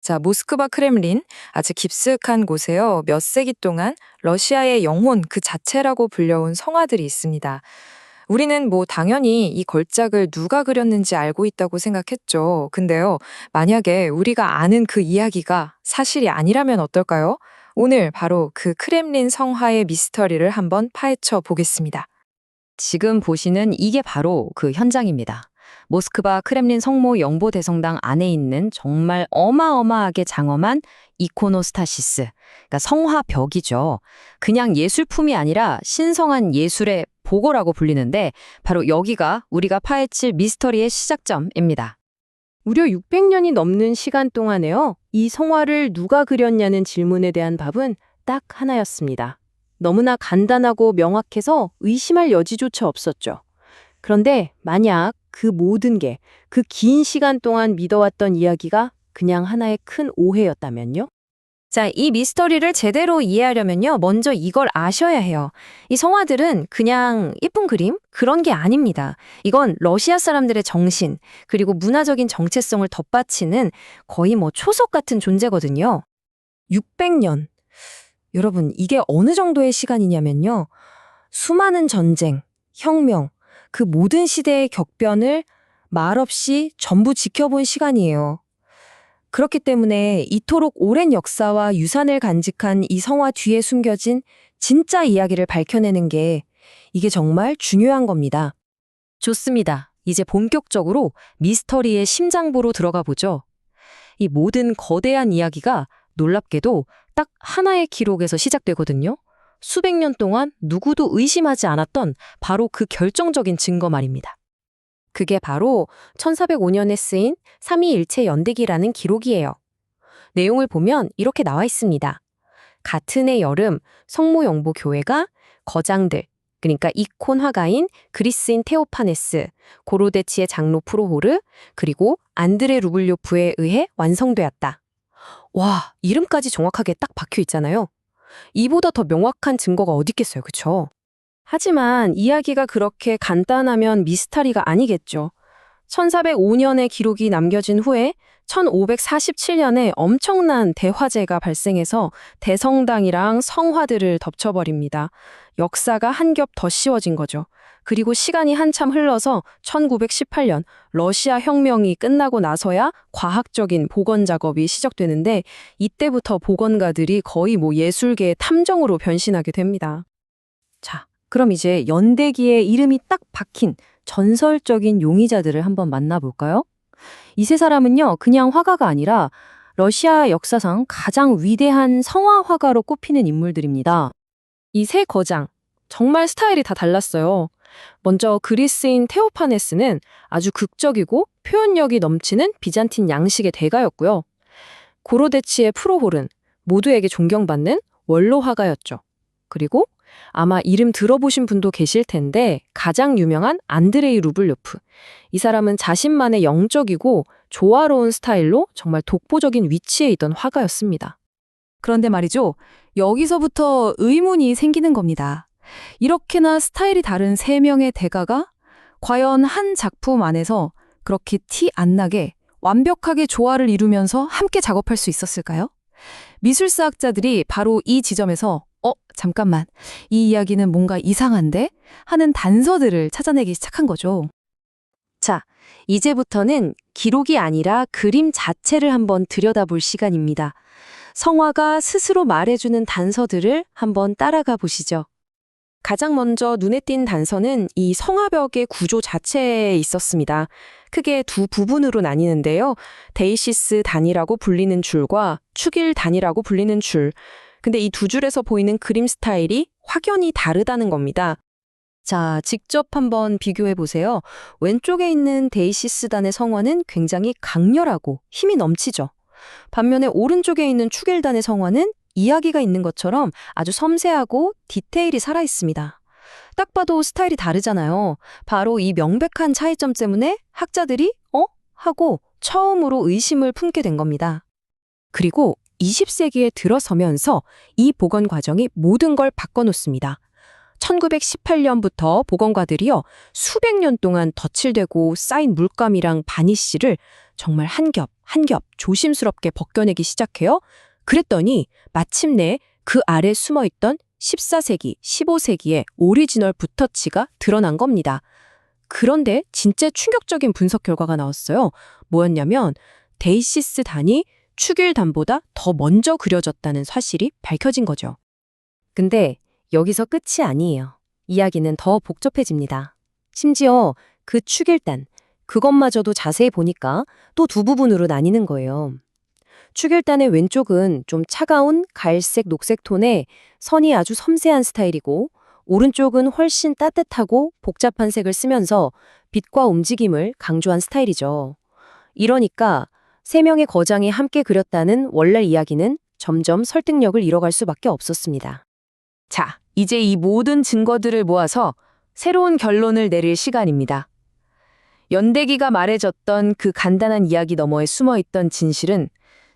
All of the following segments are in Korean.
자, 모스크바 크렘린, 아주 깊숙한 곳에요. 몇 세기 동안 러시아의 영혼 그 자체라고 불려온 성화들이 있습니다. 우리는 뭐 당연히 이 걸작을 누가 그렸는지 알고 있다고 생각했죠. 근데요, 만약에 우리가 아는 그 이야기가 사실이 아니라면 어떨까요? 오늘 바로 그 크렘린 성화의 미스터리를 한번 파헤쳐 보겠습니다. 지금 보시는 이게 바로 그 현장입니다. 모스크바 크렘린 성모 영보대성당 안에 있는 정말 어마어마하게 장엄한 이코노스타시스, 그러니까 성화벽이죠. 그냥 예술품이 아니라 신성한 예술의 보고라고 불리는데 바로 여기가 우리가 파헤칠 미스터리의 시작점입니다. 무려 600년이 넘는 시간 동안에요. 이 성화를 누가 그렸냐는 질문에 대한 답은 딱 하나였습니다. 너무나 간단하고 명확해서 의심할 여지조차 없었죠. 그런데 만약 그 모든 게 그 긴 시간 동안 믿어왔던 이야기가 그냥 하나의 큰 오해였다면요? 자, 이 미스터리를 제대로 이해하려면요, 먼저 이걸 아셔야 해요. 이 성화들은 그냥 예쁜 그림? 그런 게 아닙니다. 이건 러시아 사람들의 정신, 그리고 문화적인 정체성을 덧받치는 거의 뭐 초석 같은 존재거든요. 600년. 여러분, 이게 어느 정도의 시간이냐면요. 수많은 전쟁, 혁명, 그 모든 시대의 격변을 말없이 전부 지켜본 시간이에요. 그렇기 때문에 이토록 오랜 역사와 유산을 간직한 이 성화 뒤에 숨겨진 진짜 이야기를 밝혀내는 게 이게 정말 중요한 겁니다. 좋습니다. 이제 본격적으로 미스터리의 심장부로 들어가 보죠. 이 모든 거대한 이야기가 놀랍게도 딱 하나의 기록에서 시작되거든요. 수백 년 동안 누구도 의심하지 않았던 바로 그 결정적인 증거 말입니다. 그게 바로 1405년에 쓰인 삼위일체 연대기라는 기록이에요. 내용을 보면 이렇게 나와 있습니다. 같은 해 여름 성모영보 교회가 거장들, 그러니까 이콘 화가인 그리스인 테오파네스, 고로데치의 장로 프로호르, 그리고 안드레 루블요프에 의해 완성되었다. 와, 이름까지 정확하게 딱 박혀 있잖아요. 이보다 더 명확한 증거가 어디 있겠어요, 그쵸? 하지만 이야기가 그렇게 간단하면 미스터리가 아니겠죠. 1405년의 기록이 남겨진 후에 1547년에 엄청난 대화재가 발생해서 대성당이랑 성화들을 덮쳐버립니다. 역사가 한 겹 더 씌워진 거죠. 그리고 시간이 한참 흘러서 1918년 러시아 혁명이 끝나고 나서야 과학적인 복원 작업이 시작되는데 이때부터 복원가들이 거의 뭐 예술계의 탐정으로 변신하게 됩니다. 자, 그럼 이제 연대기에 이름이 딱 박힌 전설적인 용의자들을 한번 만나볼까요? 이 세 사람은요, 그냥 화가가 아니라 러시아 역사상 가장 위대한 성화 화가로 꼽히는 인물들입니다. 이 세 거장, 정말 스타일이 다 달랐어요. 먼저 그리스인 테오파네스는 아주 극적이고 표현력이 넘치는 비잔틴 양식의 대가였고요. 고로데치의 프로홀은 모두에게 존경받는 원로 화가였죠. 그리고 아마 이름 들어보신 분도 계실 텐데 가장 유명한 안드레이 루블요프. 이 사람은 자신만의 영적이고 조화로운 스타일로 정말 독보적인 위치에 있던 화가였습니다. 그런데 말이죠. 여기서부터 의문이 생기는 겁니다. 이렇게나 스타일이 다른 세 명의 대가가 과연 한 작품 안에서 그렇게 티 안 나게 완벽하게 조화를 이루면서 함께 작업할 수 있었을까요? 미술사학자들이 바로 이 지점에서 잠깐만, 이 이야기는 뭔가 이상한데? 하는 단서들을 찾아내기 시작한 거죠. 자, 이제부터는 기록이 아니라 그림 자체를 한번 들여다볼 시간입니다. 성화가 스스로 말해주는 단서들을 한번 따라가 보시죠. 가장 먼저 눈에 띈 단서는 이 성화벽의 구조 자체에 있었습니다. 크게 두 부분으로 나뉘는데요. 데이시스 단이라고 불리는 줄과 축일 단이라고 불리는 줄. 근데 이 두 줄에서 보이는 그림 스타일이 확연히 다르다는 겁니다. 자, 직접 한번 비교해 보세요. 왼쪽에 있는 데이시스단의 성화는 굉장히 강렬하고 힘이 넘치죠. 반면에 오른쪽에 있는 축일단의 성화는 이야기가 있는 것처럼 아주 섬세하고 디테일이 살아있습니다. 딱 봐도 스타일이 다르잖아요. 바로 이 명백한 차이점 때문에 학자들이 하고 처음으로 의심을 품게 된 겁니다. 그리고 20세기에 들어서면서 이 복원 과정이 모든 걸 바꿔놓습니다. 1918년부터 복원가들이요, 수백 년 동안 덧칠되고 쌓인 물감이랑 바니쉬를 정말 한 겹, 한 겹 조심스럽게 벗겨내기 시작해요. 그랬더니 마침내 그 아래 숨어있던 14세기, 15세기의 오리지널 붓터치가 드러난 겁니다. 그런데 진짜 충격적인 분석 결과가 나왔어요. 뭐였냐면 데이시스 단이 축일단보다 더 먼저 그려졌다는 사실이 밝혀진 거죠. 근데 여기서 끝이 아니에요. 이야기는 더 복잡해집니다. 심지어 그 축일단, 그것마저도 자세히 보니까 또 두 부분으로 나뉘는 거예요. 축일단의 왼쪽은 좀 차가운 갈색, 녹색 톤의 선이 아주 섬세한 스타일이고 오른쪽은 훨씬 따뜻하고 복잡한 색을 쓰면서 빛과 움직임을 강조한 스타일이죠. 이러니까 세 명의 거장이 함께 그렸다는 원래 이야기는 점점 설득력을 잃어갈 수밖에 없었습니다. 자, 이제 이 모든 증거들을 모아서 새로운 결론을 내릴 시간입니다. 연대기가 말해줬던 그 간단한 이야기 너머에 숨어있던 진실은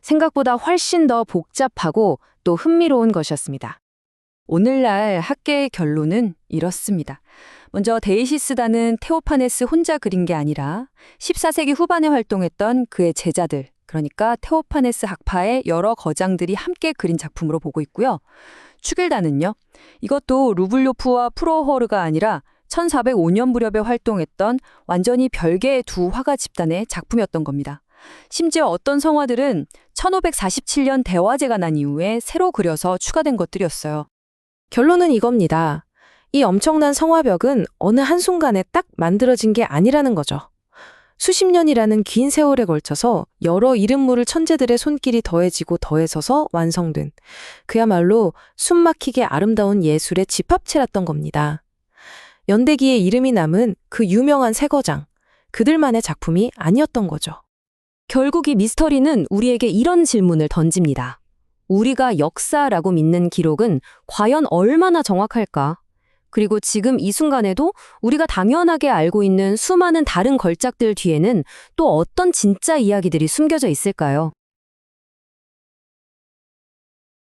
생각보다 훨씬 더 복잡하고 또 흥미로운 것이었습니다. 오늘날 학계의 결론은 이렇습니다. 먼저 데이시스단은 테오파네스 혼자 그린 게 아니라 14세기 후반에 활동했던 그의 제자들, 그러니까 테오파네스 학파의 여러 거장들이 함께 그린 작품으로 보고 있고요. 축일단은요, 이것도 루블요프와 프로호르가 아니라 1405년 무렵에 활동했던 완전히 별개의 두 화가 집단의 작품이었던 겁니다. 심지어 어떤 성화들은 1547년 대화제가 난 이후에 새로 그려서 추가된 것들이었어요. 결론은 이겁니다. 이 엄청난 성화벽은 어느 한순간에 딱 만들어진 게 아니라는 거죠. 수십 년이라는 긴 세월에 걸쳐서 여러 이름 모를 천재들의 손길이 더해지고 더해져서 완성된 그야말로 숨막히게 아름다운 예술의 집합체랐던 겁니다. 연대기의 이름이 남은 그 유명한 세 거장, 그들만의 작품이 아니었던 거죠. 결국 이 미스터리는 우리에게 이런 질문을 던집니다. 우리가 역사라고 믿는 기록은 과연 얼마나 정확할까? 그리고 지금 이 순간에도 우리가 당연하게 알고 있는 수많은 다른 걸작들 뒤에는 또 어떤 진짜 이야기들이 숨겨져 있을까요?